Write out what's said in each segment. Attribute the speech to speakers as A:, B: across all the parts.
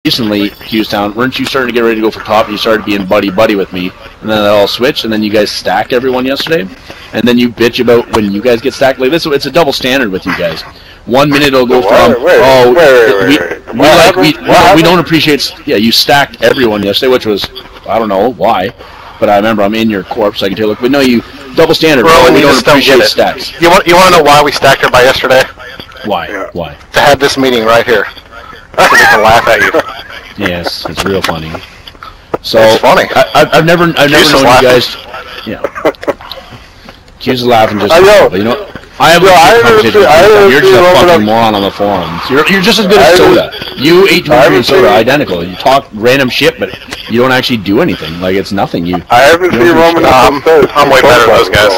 A: recently, Qstown, weren't you starting to get ready to go for top, and you started being buddy-buddy with me, and then it all switched, and then you guys stacked everyone yesterday, and then you bitch about when you guys get stacked. Like this, it's a double standard with you guys. 1 minute it'll go from, we don't appreciate, yeah, you stacked everyone yesterday, which was, I don't know why, but I remember I'm in your corpse, so I can take a look, but no, you, double standard, we don't appreciate stacks.
B: You want to know why we stacked everybody yesterday?
A: Why? Yeah. Why?
B: To have this meeting right here. So we can laugh at you.
A: Yes, it's real funny. So
B: it's funny.
A: I've never known you guys. Yeah. Cuse is laughing just. But you know, I have you're just a fucking moron on the forums. You're just as good as Soda. You 823 and Soda identical. You talk random shit, but you don't actually do anything. Like it's nothing.
C: I haven't seen Roman.
B: I'm way better than those guys.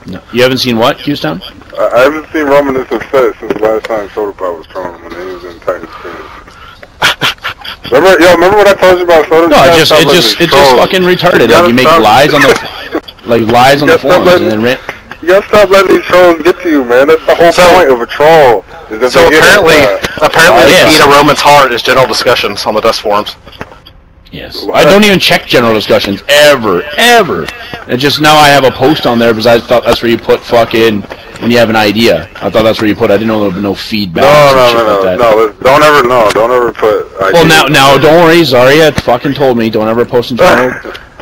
A: No. You haven't seen what, Qstown?
C: I haven't seen Roman this upset since the last time Soda Pop was trolling him when he was in Titan Spirits. Remember what I told you about Soda?
A: No, it's just fucking retarded. Like you make lies on the forums and then
C: you gotta stop letting these trolls get to you, man. That's the whole point of a troll.
B: So apparently the key to Roman's heart is general discussions on the Dust forums.
A: Yes. I don't even check general discussions ever. And just now I have a post on there because I thought that's where you put fucking when you have an idea. I thought that's where you put. I didn't know there would be no feedback.
C: No. Don't ever put.
A: Well, now, don't worry. Zarya fucking told me don't ever post in general.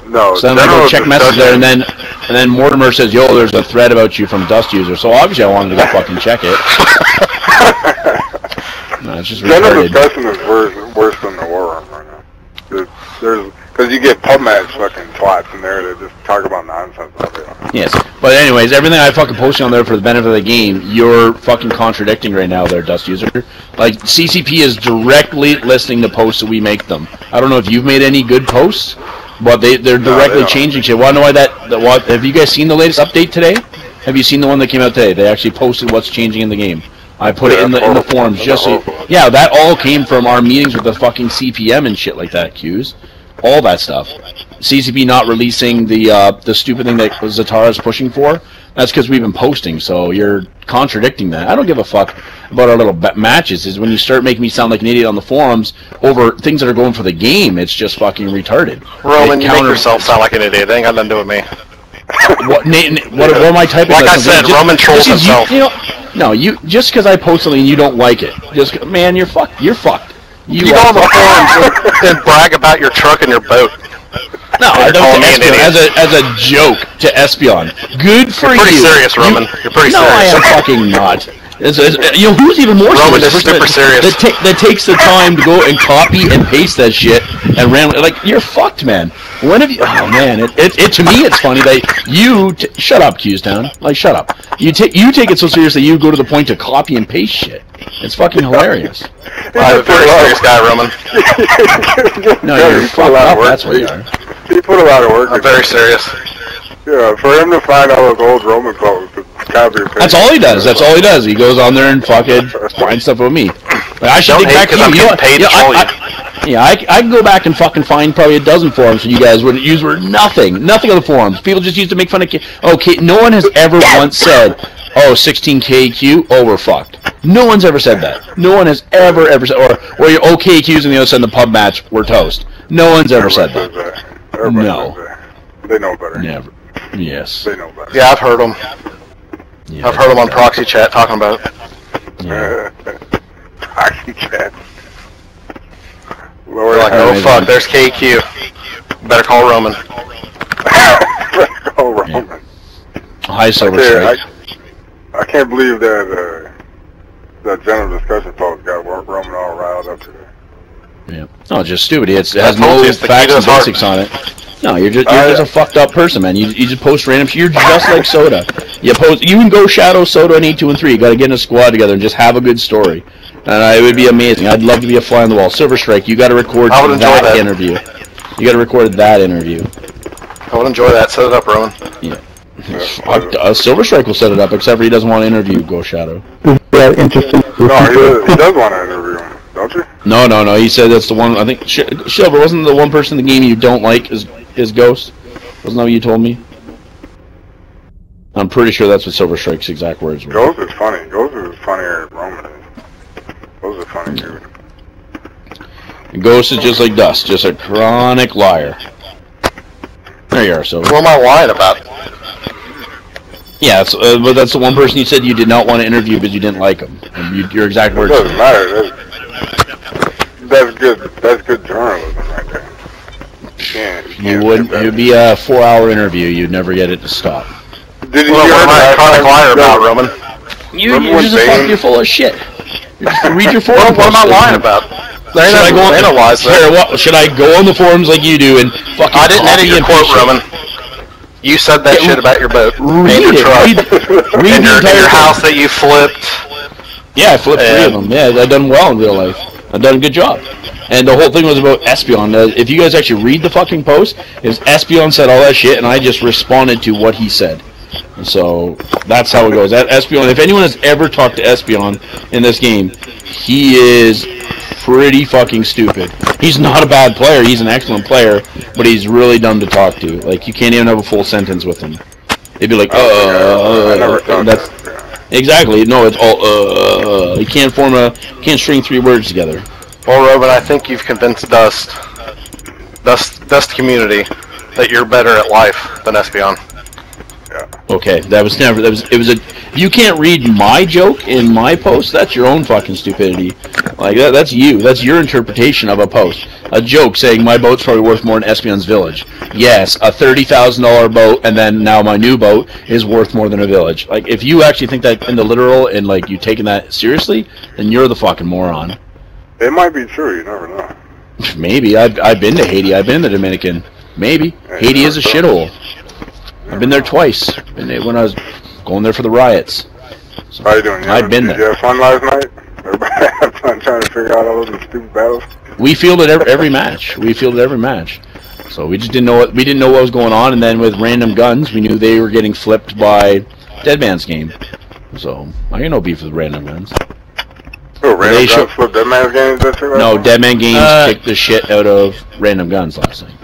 C: No.
A: So then I go check message there, and then Mortimer says, "Yo, there's a thread about you from Dust User." So obviously I wanted to go fucking check it. No, it's just
C: general discussion is worse than the war room right now. Because you get pub match fucking twats in there that just talk about nonsense all day long.
A: Yes, but anyways, everything I fucking posted on there for the benefit of the game, you're fucking contradicting right now there, Dust User. Like, CCP is directly listening to posts that we make them. I don't know if you've made any good posts, but they're directly changing shit. Wanna know why have you guys seen the latest update today? Have you seen the one that came out today? They actually posted what's changing in the game. I put it in the forums just so... Yeah, that all came from our meetings with the fucking CPM and shit like that, Cuse. All that stuff. CCP not releasing the stupid thing that Zatara's pushing for, that's because we've been posting, so you're contradicting that. I don't give a fuck about our little matches. Is when you start making me sound like an idiot on the forums over things that are going for the game, it's just fucking retarded.
B: Roman, you make yourself sound like an idiot. They ain't got nothing to do with me.
A: What am I typing?
B: Like I said, Roman trolls himself.
A: No, just because I post something and you don't like it, man, you're fucked. You're fucked.
B: You go on the forums and brag about your truck and your boat.
A: No, I don't think as a joke to Espion. Good for you.
B: You're pretty serious, Roman. You're pretty serious.
A: No, I am fucking not. Who's even more
B: Roman is super serious.
A: That takes the time to go and copy and paste that shit and randomly, like, you're fucked, man. When have you? Oh man, to me it's funny that you shut up, Qstown. Like, shut up. You take it so seriously you go to the point to copy and paste shit. It's fucking hilarious.
B: I'm a very serious guy, Roman.
A: No, you're fucked up. That's what you are.
C: He put a lot of work.
B: I'm very serious.
C: Yeah, for him to find all those old Roman posts, copy and paste.
A: That's all he does. That's all he does. He goes on there and fucking finds stuff with me. Like, I should dig back to you. I can go back and fucking find probably a dozen forums that you guys would use were nothing on the forums. People just used to make fun of. Okay, no one has ever once said, "Oh, 16 KEQ, oh we're fucked." No one's ever said that. No one has ever said, or your KEQs and the other side in the pub match, we're toast. No one's ever said that. No.
C: They know better.
A: Never. Yes.
C: They know better.
B: Yeah, I've heard them. Yeah, I've heard them on proxy chat talking about it.
A: Yeah.
C: Proxy chat.
B: We're like, oh fuck, there's KEQ. Better call Roman.
C: Better call Roman.
A: Yeah. Hi, Silver Strike.
C: I can't believe that general discussion post got Roman all riled up today.
A: Yeah. No, just stupid. It has no facts and basics on it. No, you're just a fucked up person, man. You just post random shit. You're just like Soda. You can go shadow Soda on 8, 2, and 3. You gotta get in a squad together and just have a good story. And it would be amazing. I'd love to be a fly on the wall. Silver Strike, you gotta record that interview. You gotta record that interview.
B: I would enjoy that. Set it up, Roman.
A: Yeah. Silver Strike will set it up, except for he doesn't want to interview Go Shadow.
D: Yeah, interesting.
C: No, he does want to interview him, don't you?
A: No. He said that's the one. I think Silver wasn't the one person in the game you don't like is Ghost. Wasn't that what you told me? I'm pretty sure that's what Silver Strike's exact words were.
C: Ghost is funny. Ghost is funnier than Roman is. Ghost is funny, dude.
A: And Ghost is just like Dust, just a chronic liar. There you are, so.
B: What am I lying about?
A: Yeah, but that's the one person you said you did not want to interview because you didn't like him. And your exact words.
C: It doesn't matter. That's good journalism right there.
A: You wouldn't. It would be a 4-hour interview. You'd never get it to stop.
C: Did you
B: What am I a chronic liar about, Roman?
A: You're full of shit. Read your forums.
B: What am I lying about?
A: Should I go on the forums like you do and fucking?
B: I didn't edit your quote, Roman. You said that shit about your boat.
A: Read it. Read
B: your house that you flipped.
A: Yeah, I flipped 3 of them. Yeah, I've done well in real life. I've done a good job. And the whole thing was about Espion. If you guys actually read the fucking post, is Espion said all that shit, and I just responded to what he said. And so that's how it goes. Espion. If anyone has ever talked to Espion in this game, he is pretty fucking stupid. He's not a bad player. He's an excellent player, but he's really dumb to talk to. Like, you can't even have a full sentence with him. They'd be like, that's exactly. No, it's all You can't string 3 words together.
B: Well, Robin, I think you've convinced Dust community that you're better at life than Espion.
A: Okay, you can't read my joke in my post. That's your own fucking stupidity. Like that's you. That's your interpretation of a post. A joke saying my boat's probably worth more than Espion's village. Yes, a $30,000 boat, and then now my new boat is worth more than a village. Like, if you actually think that in the literal and like you taking that seriously, then you're the fucking moron.
C: It might be true. You never know.
A: Maybe. I've been to Haiti. I've been in the Dominican. Maybe. Haiti is a shithole. I've been there twice. When I was going there for the riots. So
C: how you doing?
A: I've been there.
C: Did you have fun last night? Everybody had fun trying to figure out all those stupid battles.
A: We fielded every match. So we just didn't know what was going on, and then with random guns, we knew they were getting flipped by Deadman's game. So I got no beef with random guns.
C: Oh, random guns flipped Deadman's game?
A: No, Deadman Games kicked the shit out of random guns last night.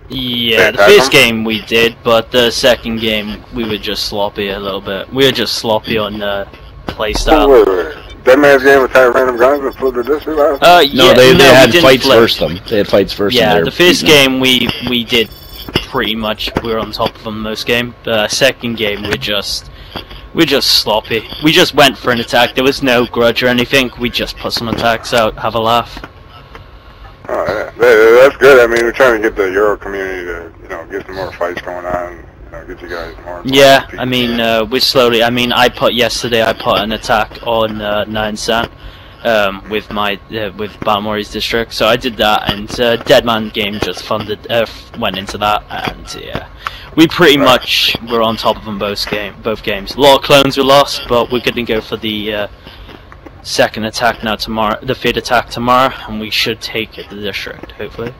D: Yeah, the first game we did, but the second game we were just sloppy a little bit. We were just sloppy on playstyle.
C: Wait. Deadman's game attacked random guns and flipped the district last night?
A: No, they had fights first. They had fights first.
D: Yeah, the first game we did pretty much. We were on top of them most game. The second game we're just sloppy. We just went for an attack. There was no grudge or anything. We just put some attacks out, have a laugh.
C: Oh, yeah. That's good. I mean, we're trying to get the Euro community to, get some more fights going on, get you guys more.
D: Yeah, I mean, we're slowly. I mean, yesterday I put an attack on 9 Cent with Balmori's district. So I did that, and Deadman game just went into that, and yeah, we pretty much were on top of them both games. A lot of clones were lost, but we're going to go for the second attack now tomorrow, the third attack tomorrow, and we should take the district, hopefully.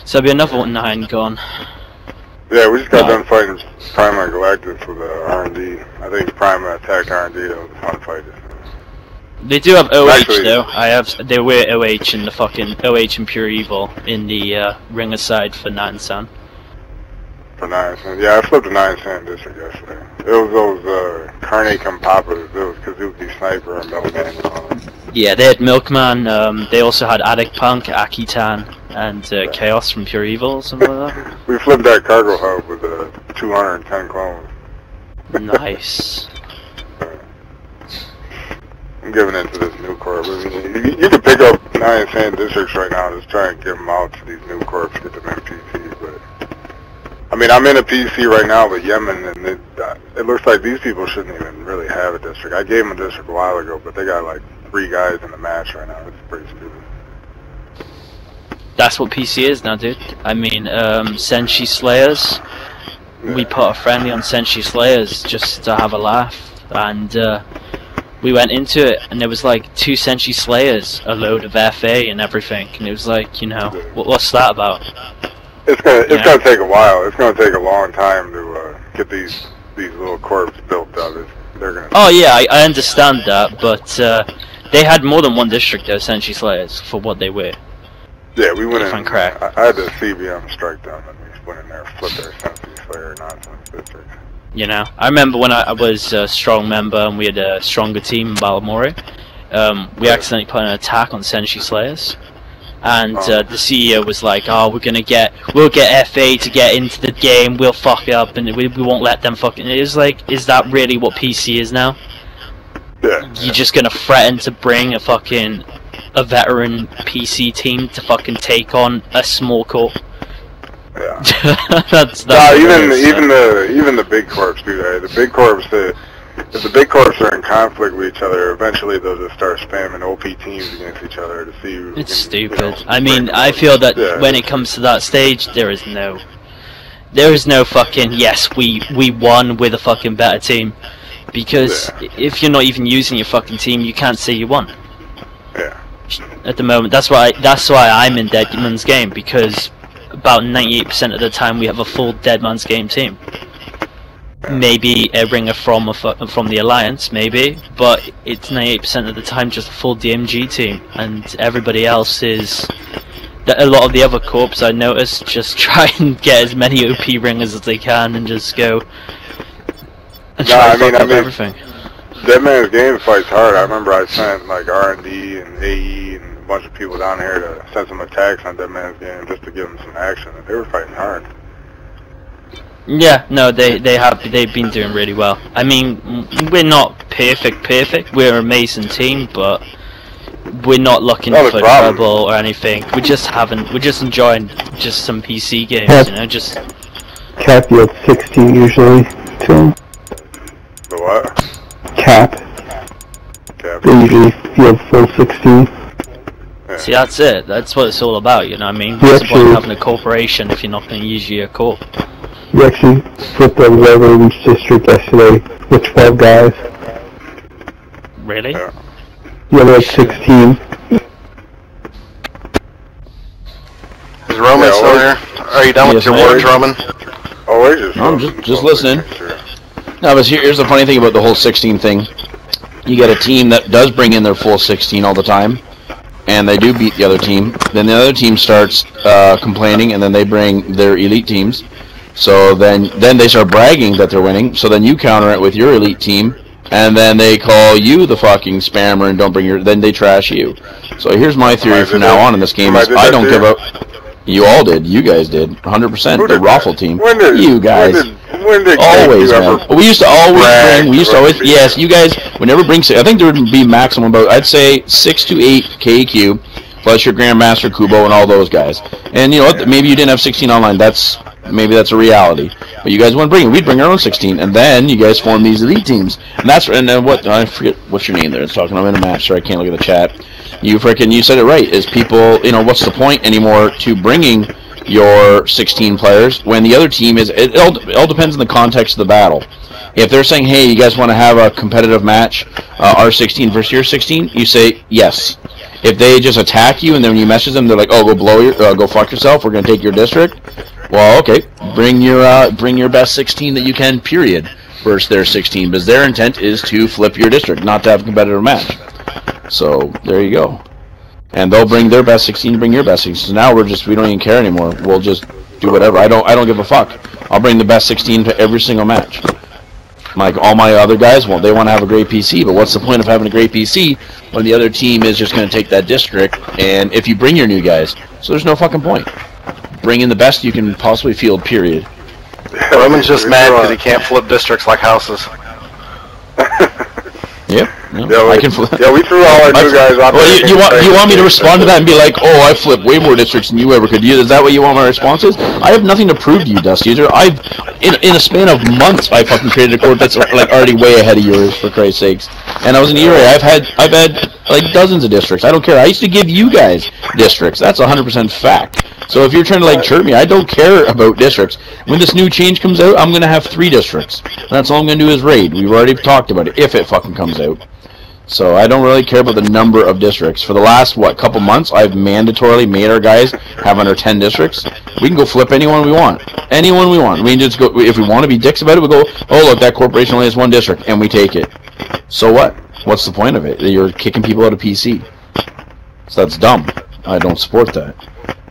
D: So there'll be another 9 gone.
C: Yeah, we just got done fighting Prima Galactus with R&D. I think Prima attacked R&D. That was a fun fight.
D: They do have OH though. They were OH in the fucking OH and Pure Evil in the ring aside for 9 Cent.
C: For 9 Cent, yeah, I flipped a 9 Cent district yesterday. It was those Carne Compapas. It was Kazuki Sniper and Milkman and all that.
D: Yeah, they had Milkman. They also had Addict Punk, Akitan, and Chaos from Pure Evil, or something like that.
C: We flipped that cargo hub with 210 clones.
D: Nice.
C: I'm giving into this new corp. I mean, you can pick up 9 Cent districts right now, just try and give them out to these new corps, get them in PC, but I mean, I'm in a PC right now with Yemen, and it looks like these people shouldn't even really have a district. I gave them a district a while ago, but they got like 3 guys in the match right now. It's pretty stupid.
D: That's what PC is now, dude. I mean, Senshi Slayers. Yeah. We put a friendly on Senshi Slayers just to have a laugh, and we went into it, and there was like 2 Senshi Slayers, a load of FA and everything, and it was like, what's that about?
C: It's gonna take a while. It's gonna take a long time to get these little corps built up. They're gonna.
D: Oh yeah, I understand that, but they had more than one district though, Senshi Slayers, for what they were.
C: Yeah, we went in.
D: I
C: had the CBM strike down, and we went in there, flipped their Senshi Slayer nonsense district.
D: I remember when I was a strong member and we had a stronger team in Balamori, we accidentally put an attack on Senshi Slayers. And the CEO was like, "Oh, we'll get FA to get into the game. We'll fuck it up, and we won't let them fucking." It was like, is that really what PC is now?
C: Yeah.
D: You're just gonna threaten to bring a veteran PC team to fucking take on a small corp?
C: Yeah.
D: that's
C: even the big corps do that. The big corps, if the big corps are in conflict with each other, eventually they'll just start spamming OP teams against each other to see who
D: It's
C: can,
D: stupid. I mean, I feel that when it comes to that stage, there is no fucking yes, we won with a fucking better team, because if you're not even using your fucking team, you can't say you won.
C: Yeah.
D: At the moment, that's why I'm in Deadman's Game, because about 98% of the time we have a full Deadman's Game team. Maybe a ringer from the Alliance, maybe, but it's 98% of the time just a full DMG team, and everybody else is. A lot of the other corps I noticed just try and get as many OP ringers as they can and just go and try to fuck up everything.
C: Deadman's Game fights hard. I remember I sent like R&D and AE and a bunch of people down here to send some attacks on Deadman's Game just to give them some action, and they were fighting hard.
D: Yeah, no, they've been doing really well. I mean, we're not perfect. We're an amazing team, but we're not looking for trouble or anything. We're just enjoying just some PC games, you know, just.
E: Cap, you have 16 usually, too.
C: The what?
E: Cap. They usually you have full 16.
C: Yeah.
D: See, that's it. That's what it's all about, you know what I mean? What's the point of having a corporation if you're not going to use your corp?
E: We actually flipped a level each district yesterday with 12 guys.
D: Really?
C: Yeah.
E: Yeah, there was 16.
B: Is Roman still here? Are you done with your words, Roman?
C: Oh,
A: I'm just listening. No, but here's the funny thing about the whole 16 thing. You get a team that does bring in their full 16 all the time, and they do beat the other team. Then the other team starts complaining, and then they bring their elite teams. So then they start bragging that they're winning. So then you counter it with your elite team, and then they call you the fucking spammer and don't bring your. Then they trash you. So here's my theory from now on in this game: is I don't give up. You all did. You guys did. 100%. The Raffle team. You guys.
C: When did
A: always, man. We used to always bring. We used to always. Yes, you guys would never bring. I think there would be maximum about. I'd say 6 to 8 KEQ, plus your Grandmaster Kubo and all those guys. And you know what? Maybe you didn't have 16 online. Maybe that's a reality. But you guys wouldn't bring it. We'd bring our own 16, and then you guys form these elite teams. And then what? I forget what's your name there. It's talking. I'm in a match, so I can't look at the chat. You said it right. Is people, what's the point anymore to bringing your 16 players when the other team is? It all depends on the context of the battle. If they're saying, hey, you guys want to have a competitive match, our 16 versus your 16, you say yes. If they just attack you and then when you message them, they're like, oh, go fuck yourself. We're gonna take your district. Well, okay, bring your best 16 that you can. Period. Versus their 16, because their intent is to flip your district, not to have a competitive match. So there you go. And they'll bring their best 16, bring your best 16. So now we don't even care anymore. We'll just do whatever. I don't give a fuck. I'll bring the best 16 to every single match. Like all my other guys won't. They want to have a great PC, but what's the point of having a great PC when the other team is just going to take that district? And if you bring your new guys, so there's no fucking point. Bring in the best you can possibly field. Period.
B: Roman's just mad because he can't flip districts like houses.
A: Yep.
C: I can flip. Yeah, we threw all our new guys out there.
A: You want me to respond to that and be like, oh, I flipped way more districts than you ever could? Is that what you want my response is? I have nothing to prove to you, Dust User. In a span of months, I fucking created a court that's like already way ahead of yours, for Christ's sakes. And I was in the area. I've had like dozens of districts. I don't care. I used to give you guys districts. That's 100% fact. So if you're trying to like chirp me, I don't care about districts. When this new change comes out, I'm going to have 3 districts. That's all I'm going to do is raid. We've already talked about it, if it fucking comes out. So I don't really care about the number of districts. For the last, couple months, I've mandatorily made our guys have under 10 districts. We can go flip anyone we want. Anyone we want. We can just go, if we want to be dicks about it, we go, oh look, that corporation only has 1 district, and we take it. So what? What's the point of it? You're kicking people out of PC. So that's dumb. I don't support that.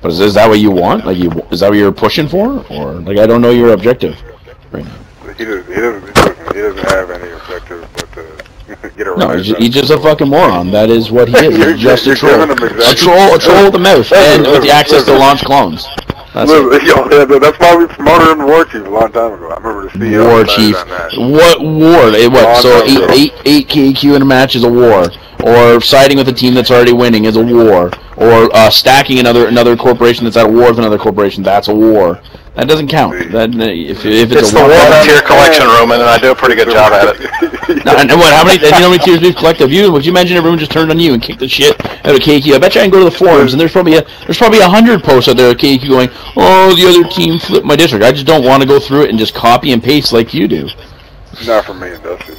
A: But is that what you want? Is that what you're pushing for? Or, I don't know your objective right now.
C: He doesn't have any objective but to, Get a
A: No,
C: rise
A: he's just a fucking moron. That is what he is. He's just a troll.
C: giving him
A: A troll with a mouth, and with the access to launch clones. That's
C: that's why we promoted him to War Chief a long time ago. I remember the CEO
A: War Chief.
C: on that.
A: What war? What? So eight KEQ in a match is a war, or siding with a team that's already winning is a war, or stacking another corporation that's at war with another corporation, that's a war. That doesn't count. That if it's
B: the war tier collection, Roman, and I do a pretty good job at it.
A: No, and what? How many tiers we've collected? Would you imagine everyone just turned on you and kicked the shit out of KEQ? I bet you I can go to the forums and there's probably 100 posts out there of KEQ going, "Oh, the other team flipped my district." I just don't want to go through it and just copy and paste like you do.
C: Not for me and Dusty.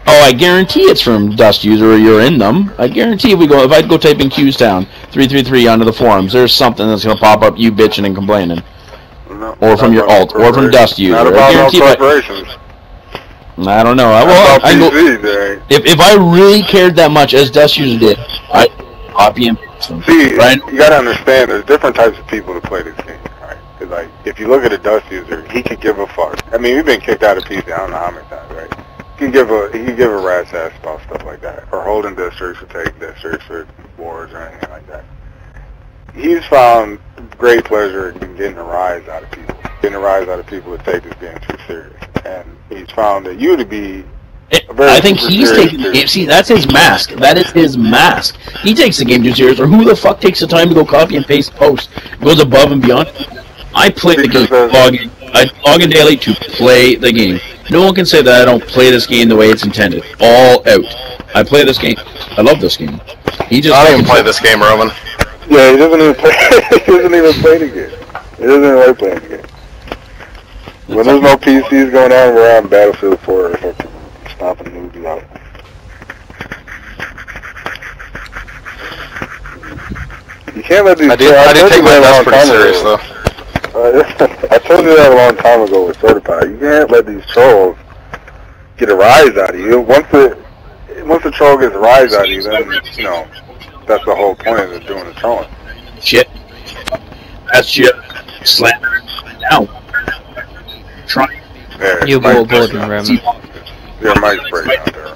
A: Oh, I guarantee it's from Dust User or you're in them. I guarantee if I go type in Cuse Town 333 onto the forums, there's something that's gonna pop up you bitching and complaining.
C: No,
A: or from your alt, or from Dust User.
C: Not about no corporations.
A: I don't know. If I really cared that much, as Dust User did, I'd copy and paste them.
C: See,
A: right?
C: You gotta understand, there's different types of people that play this game, right? Cause like, if you look at a Dust User, he could give a fuck. I mean, we've been kicked out of PC, I don't know how many times, right? He can give a rat's ass about stuff like that, or holding districts, or taking districts, or wars, or anything like that. He's found great pleasure in getting a rise out of people. That take this game too serious. And he's found that you to be
A: I think he's taking the game. See, that's his mask. That is his mask. He takes the game too serious, or who the fuck takes the time to go copy and paste posts? Goes above and beyond. I play the game. I log in daily to play the game. No one can say that I don't play this game the way it's intended. All out. I play this game. I love this game.
B: I don't even play this game, Roman.
C: Yeah, he doesn't even play. He doesn't even play the game. He doesn't even like playing the game. When there's no PCs going on, we're on Battlefield 4 or fucking stomping movies out. You can't let these.
B: I did take my Dust pretty serious though.
C: I told you that a long time ago with Certified. You can't let these trolls get a rise out of you. Once the troll gets a rise out of you, then that's the whole point of doing the trolling.
A: Shit. That's shit. Slander. Now. Try.
D: You will Gordon, Roman.
C: Your mic's breaking out there,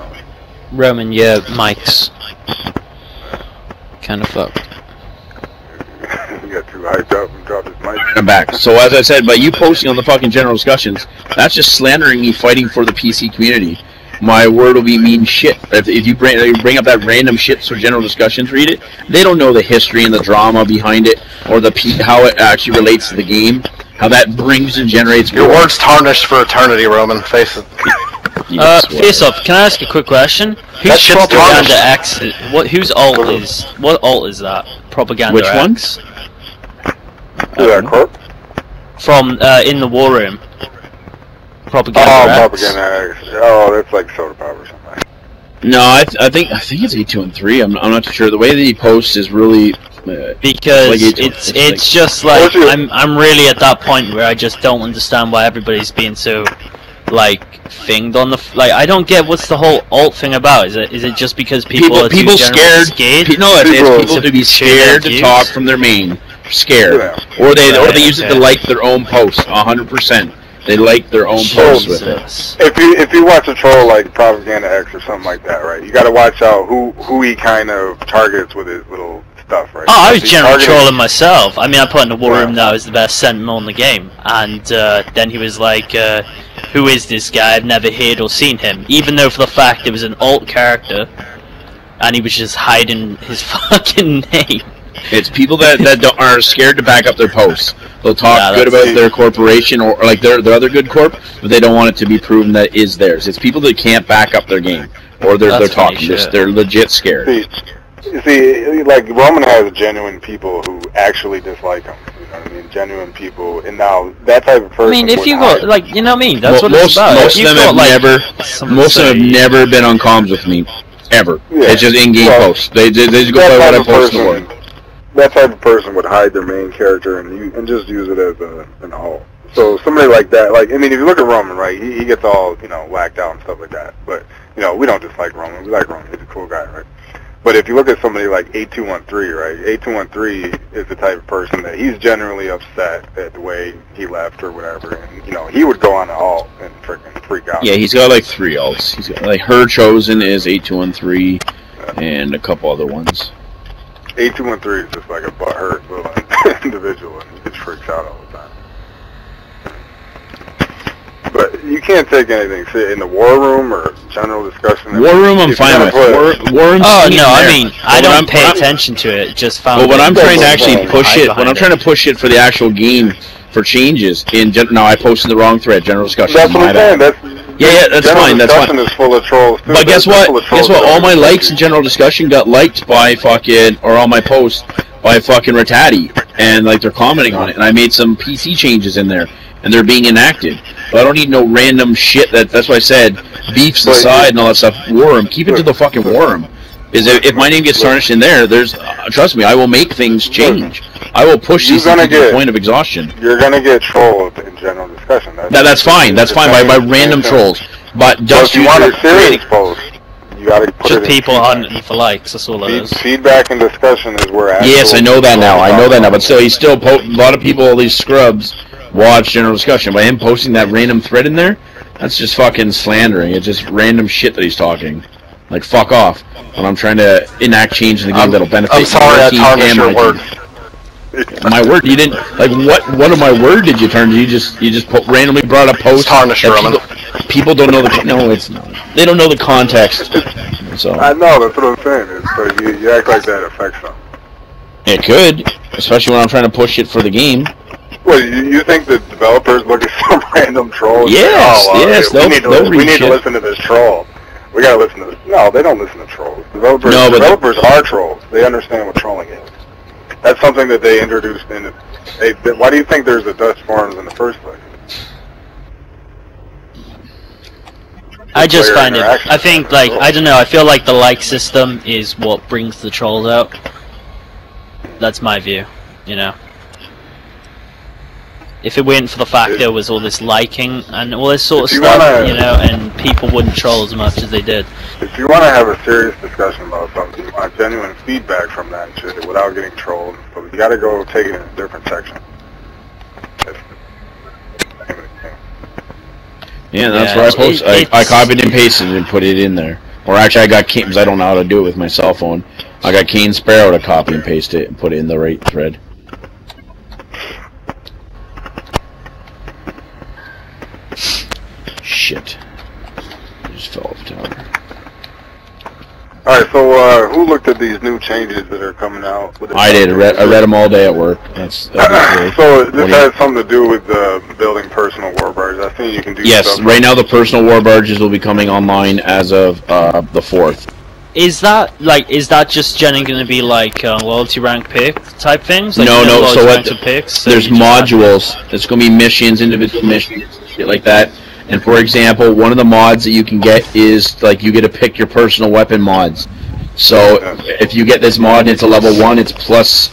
D: Roman, your mic's kind of fucked.
C: He got too hyped up and dropped his mic.
A: I'm back. So as I said, by you posting on the fucking general discussions, that's just slandering me fighting for the PC community. My word will be mean shit. If you bring up that random shit so general discussions read it, they don't know the history and the drama behind it, or how it actually relates to the game, how that brings and generates.
B: Your word's tarnished for eternity, Roman. Face it.
D: Face off. Can I ask a quick question? Who's Propaganda X? Whose alt is? What alt is that? Propaganda
A: Which
D: X.
A: One?
C: That corp?
D: From in the war room. Propaganda X.
C: Propaganda X. Oh, that's like Soda Pop or something.
A: No, I think it's 8-2 and 3. I'm not too sure. The way that he posts is really
D: because like it's just like I'm really at that point where I just don't understand why everybody's being so like thinged on the I don't get what's the whole alt thing about. Is it just because people are
A: scared? No, it's people to be scared to talk from their main. Scared, or they use it to like their own posts. 100%. They like their own posts with it.
C: If you watch a troll like Propaganda X or something like that, right? You got to watch out who he kind of targets with his little stuff, right?
D: Oh, I was generally trolling myself. I mean, I put in the war room that I was the best sentinel in the game, and then he was like, "Who is this guy? I've never heard or seen him." Even though for the fact it was an alt character, and he was just hiding his fucking name.
A: It's people that are scared to back up their posts. They'll talk good about their corporation or like their other good corp, but they don't want it to be proven that is theirs. It's people that can't back up their game, or they're talking. They're legit scared.
C: See, like Roman has genuine people who actually dislike him. You know what I mean? Genuine people, and now that type of person.
D: I mean, if you got like, you know what I mean? That's what it's about.
A: Most of them have never been on comms with me, ever. Yeah. It's just in-game posts. They just go by what I post in the board.
C: That type of person would hide their main character and just use it as an alt. So somebody like that, like I mean, if you look at Roman, right, he gets all whacked out and stuff like that. But we don't dislike Roman. We like Roman. He's a cool guy, right? But if you look at somebody like 8213, right? 8213 is the type of person that he's generally upset at the way he left or whatever, and you know he would go on an alt and freaking freak out.
A: Yeah, he's got like 3 alts. He's got like Her Chosen is 8213, and a couple other ones.
C: 8213 is just like a butthurt little individual, and he just freaks out all the time. But you can't take anything in the war room or general discussion.
A: War room, I'm fine with. War room.
D: Oh no, I mean I don't pay attention to it. Just found.
A: But when I'm trying to actually push it, when I'm trying to push it for the actual game for changes in now I posted the wrong thread. General discussion.
C: That's what I'm saying.
A: That's fine. That's fine.
C: Is full of trolls too.
A: But guess what? All my likes in general discussion got liked by fucking, or all my posts by fucking Ratati, and like they're commenting on it. And I made some PC changes in there, and they're being enacted. But I don't need no random shit. That's why I said beefs aside and all that stuff. War room. Keep it to the fucking war room. Is if my name gets tarnished in there, there's trust me, I will make things change. I will push these things to the point of exhaustion.
C: You're gonna get trolled in general discussion.
A: That's fine. That's fine by random trolls. But
C: if you want a serious post, you gotta put
D: just
C: it
D: people on for likes. That's all it is.
C: Feedback and discussion is where.
A: Yes, I know that now. I know that now. But still, he's still a lot of people. All these scrubs watch general discussion. By him posting that random thread in there, that's just fucking slandering. It's just random shit that he's talking. Like fuck off. When I'm trying to enact change in the game that'll benefit.
B: I'm sorry, I tarnished your word.
A: My word? You didn't like what of my word did you turn? You just randomly brought a post.
B: Tarnish Roman.
A: People don't know the no. It's not. They don't know the context. So
C: I know that's what I'm saying. But you act like that affects them.
A: It could, especially when I'm trying to push it for the game.
C: Well, you think the developers look at some random troll?
A: Yes,
C: and say,
A: yes.
C: We need to listen to this troll. We gotta listen to this. No, they don't listen to trolls. Developers are trolls. They understand what trolling is. That's something that they introduced in. Why do you think there's a Dutch forums in the first place?
D: I just find it. I think like I don't know. I feel like the like system is what brings the trolls out. That's my view. You know. If it weren't for the fact there was all this liking and all this sort of stuff, you know, and people wouldn't troll as much as they did.
C: If you want to have a serious discussion about something, you want genuine feedback from that shit without getting trolled, so you got to go take it in a different section.
A: Yeah, that's where I post. I copied and pasted it and put it in there. Or actually, I got Kane, because I don't know how to do it with my cell phone. I got Kane Sparrow to copy and paste it and put it in the right thread. Shit. I just fell off the tower.
C: Alright, so who looked at these new changes that are coming out?
A: I did. I read them all day at work.
C: So this has something to do with building personal war barges. I think you can do
A: yes, right now the personal war barges will be coming online as of the 4th.
D: Is that just generally going to be like loyalty rank pick type things? Like,
A: no, so what?
D: Picks,
A: there's modules. It's going to be missions, individual missions, shit like that. And for example, one of the mods that you can get is like you get to pick your personal weapon mods. So if you get this mod and it's a level 1, it's plus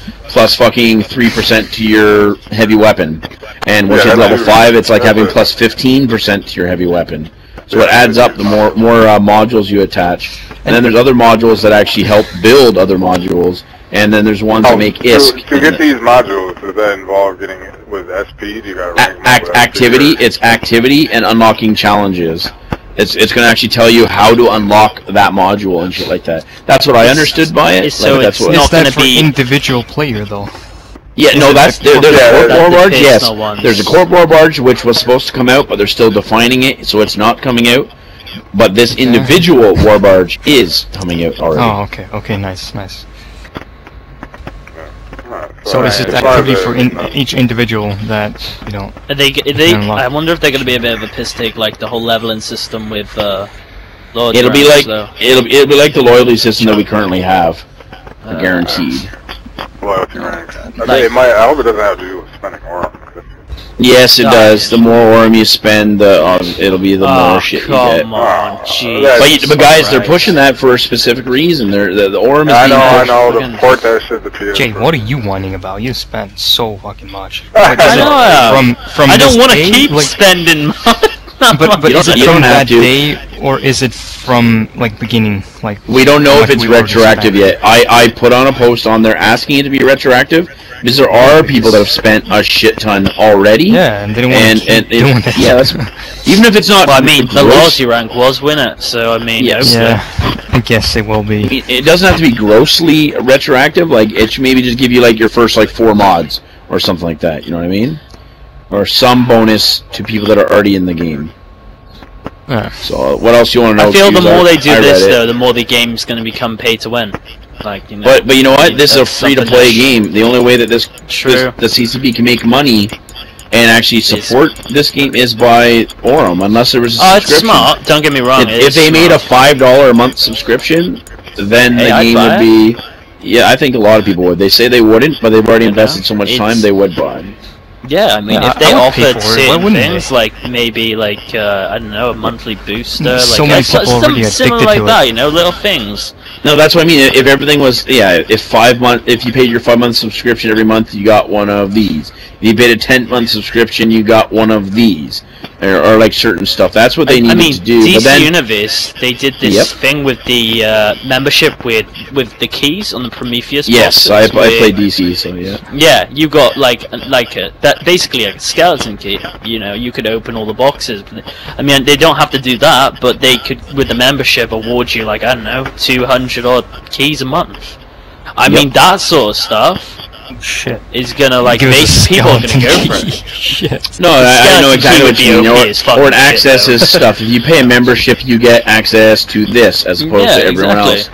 A: fucking 3% to your heavy weapon. And once you're level 5, it's like having plus 15% to your heavy weapon. So it adds up the more modules you attach. And then there's other modules that actually help build other modules. And then there's ones that make ISK.
C: To get these modules, does that involve getting it with SP? Do you got to rank
A: activity? It's activity and unlocking challenges. It's going to actually tell you how to unlock that module and shit like that. That's what I understood by it.
D: So it's not going to be
F: individual player though.
A: Yeah, no, there's a corp war barge. Yes, there's a corp war barge which was supposed to come out, but they're still defining it, so it's not coming out. But this individual war barge is coming out already.
F: Oh, okay, nice. So is it activity for each individual that you know?
D: I wonder if they're going to be a bit of a piss take, like the whole leveling system with loyalty.
A: It'll be like the loyalty system that we currently have, guaranteed.
C: Loyalty ranks. I hope it doesn't have to do with spending more.
A: Yes, it does. The more Orm you spend, it'll be the more shit you get.
D: Come on, jeez.
A: But guys, they're pushing that for a specific reason. The Orm is
C: I know, to port that shit to PS.
F: Jay, what are you whining about? You spent so fucking much.
D: I don't want to keep spending money.
F: But is it
A: you
F: from
A: don't have
F: that
A: to.
F: day, or is it from, like, beginning? Like,
A: We don't know
F: how
A: if
F: much
A: it's
F: we ordered
A: retroactive
F: back?
A: yet. I put on a post on there asking it to be retroactive because there are people that have spent a shit ton already.
F: Yeah, and they don't want to keep doing it.
A: Yeah, that's, even if it's not.
D: Well, I mean, the
A: gross,
D: loyalty rank was winner, so I mean,
A: Yes.
F: Yeah, I guess it will be.
A: it doesn't have to be grossly retroactive. Like, it should maybe just give you like your first like 4 mods or something like that. You know what I mean? Or some bonus to people that are already in the game. So, what else you want to know?
D: I feel the
A: Cuse?
D: more they do
A: I
D: this,
A: read it.
D: though, the more the game's going to become pay to win. Like, you know.
A: But you know what? This is a
D: that's something
A: free-to-play
D: that-
A: game. The only way that the CCP can make money and actually support this game is by Aurum, unless there was a
D: Oh, it's
A: subscription.
D: smart. Don't get me wrong.
A: If they made a $5 a month subscription, then the game would be. Yeah, I think a lot of people would. They say they wouldn't, but they've already invested so much time. They would buy.
D: Yeah, I mean,
F: Yeah,
D: if they
F: I would pay
D: offered
F: for it. Why
D: certain
F: wouldn't
D: things, like maybe like I don't know, a monthly booster,
F: So
D: like
F: many people already
D: similar
F: addicted
D: like
F: to it.
D: that, you know, little things.
A: No, that's what I mean. If everything was, if you paid your 5-month subscription every month, you got one of these. If you paid a 10-month subscription, you got one of these, or like certain stuff. That's what they needed to do.
D: DC
A: But then,
D: Universe, they did this thing with the membership with the keys on the Prometheus.
A: yes,
D: boxes
A: I
D: where-
A: played DC, so yeah.
D: Yeah, you got like that basically a skeleton key. You know, you could open all the boxes. I mean, they don't have to do that, but they could, with the membership, award you like, I don't know, 200 odd keys a month. I mean, that sort of stuff
F: Shit.
D: is gonna like
F: Give
D: make
F: us a
D: people are gonna
F: skeleton
D: go for
F: key.
D: it.
F: Shit.
A: No, I know
D: Skeleton
A: exactly
D: key
A: what
D: would
A: you mean.
D: be OP as fucking
A: Or it
D: shit,
A: accesses
D: though.
A: stuff. If you pay a membership, you get access to this as opposed
D: Yeah,
A: to everyone
D: exactly.
A: else.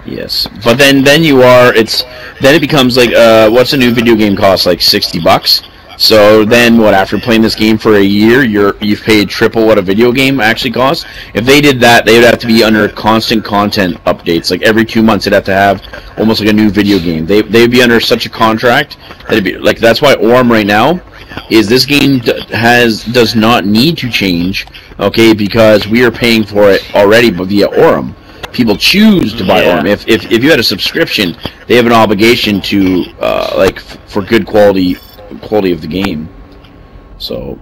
A: Yes, but then it becomes like what's a new video game cost, like $60? So then what, after playing this game for a year, you've paid triple what a video game actually costs. If they did that, they would have to be under constant content updates. Like every 2 months they'd have to have almost like a new video game. They'd be under such a contract that it'd be like, that's why Aurum right now is this game does not need to change, okay, because we are paying for it already via Aurum. People choose to buy Aurum. If you had a subscription, they have an obligation to for good quality of the game. So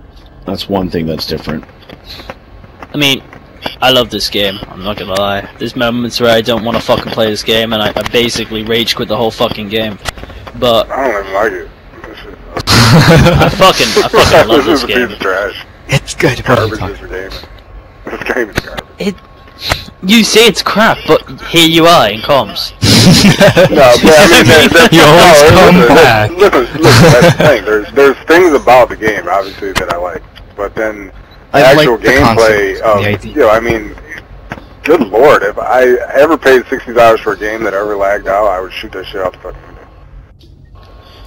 A: that's one thing that's different.
D: I mean, I love this game, I'm not gonna lie. There's moments where I don't want to fucking play this game, and I basically rage quit the whole fucking game. But
C: I don't even like it. This is,
D: I fucking love
C: this
D: this
C: is a
D: game.
C: piece of trash.
F: It's good.
C: Garbage is the game. This game is garbage.
D: You say it's crap, but here you are in comms.
C: No, but I mean,
F: You always come back.
C: Listen, that's the thing. There's things about the game, obviously, that I like, but then the
F: I like
C: actual
F: the
C: gameplay
F: concept,
C: of,
F: the idea.
C: you know, I mean, good lord, if I ever paid $60 for a game that ever lagged out, I would shoot that shit out the fucking window.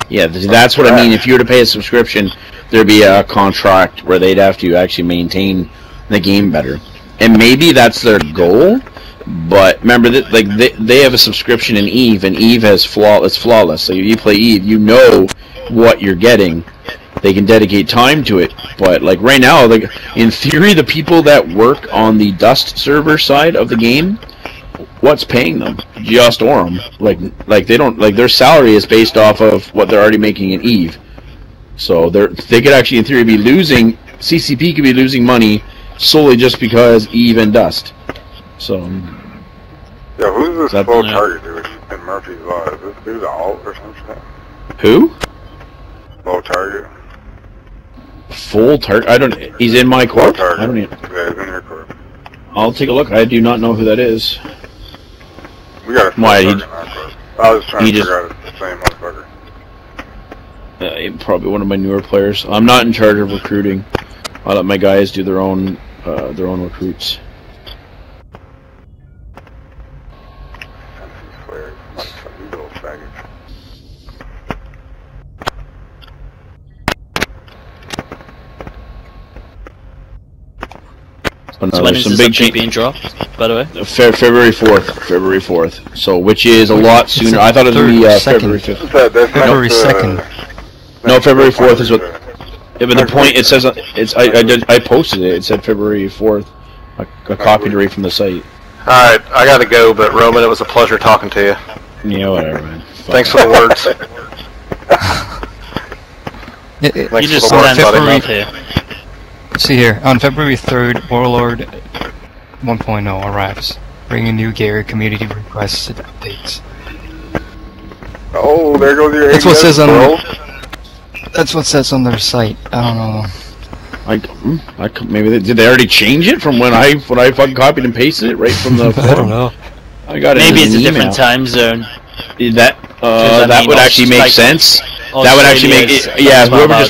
A: Yeah, that's what I mean. If you were to pay a subscription, there'd be a contract where they'd have to actually maintain the game better. And maybe that's their goal, but remember that like they have a subscription in Eve, and Eve has it's flawless. So if you play Eve, you know what you're getting. They can dedicate time to it, but like right now, like in theory, the people that work on the Dust server side of the game, what's paying them? Just Aurum. Like they don't, like, their salary is based off of what they're already making in Eve. So they could actually in theory be losing. CCP could be losing money solely just because Eve and Dust. So
C: Yeah, who's this
A: That-
C: slow
D: yeah.
C: target dude in Murphy's Law? Is this dude an alt or something?
A: who?
C: Low target?
A: Full target? I don't. He's in my
C: Low
A: corp.
C: target.
A: I don't even.
C: Yeah, he's in your corp.
A: I'll take a look. I do not know who that is.
C: We got a full
A: Why, he-
C: target in our corp. I was trying
A: he
C: to
A: just-
C: figure out if it's the same motherfucker.
A: Probably one of my newer players. I'm not in charge of recruiting. I let my guys do their own recruits.
C: Flares. These little faggots.
A: But no,
D: So when
A: there's
D: is
A: some
D: this
A: big
D: update
A: change.
D: being dropped, by the way?
A: February 4th. So which is a lot sooner. I thought it would be February 5th.
C: What's that? That's
F: February
C: next,
F: 2nd.
A: No, February 4th is what. Yeah, but the point it says I posted it. It said February 4th. I copied it right from the site.
B: Alright, I gotta go, but Roman, it was a pleasure talking to you.
A: Yeah, whatever, man.
B: Thanks for the words.
F: It-
B: Thanks
D: You just
B: for the words,
D: stand
B: buddy.
D: up here.
F: Let's see here. On February 3rd, Warlord 1.0 arrives, bringing new gear, community requested updates.
C: Oh, there goes your
F: That's what says on.
C: bro.
F: That's what says on their site. I don't know.
A: Maybe did they already change it from when I fucking copied and pasted it right from the forum?
F: I don't know.
A: I got it.
D: Maybe
A: in
D: it's a
A: an email.
D: different time zone.
A: That
D: I
A: that
D: mean,
A: would actually make
D: like,
A: sense. That would actually make it. Yeah, whoever just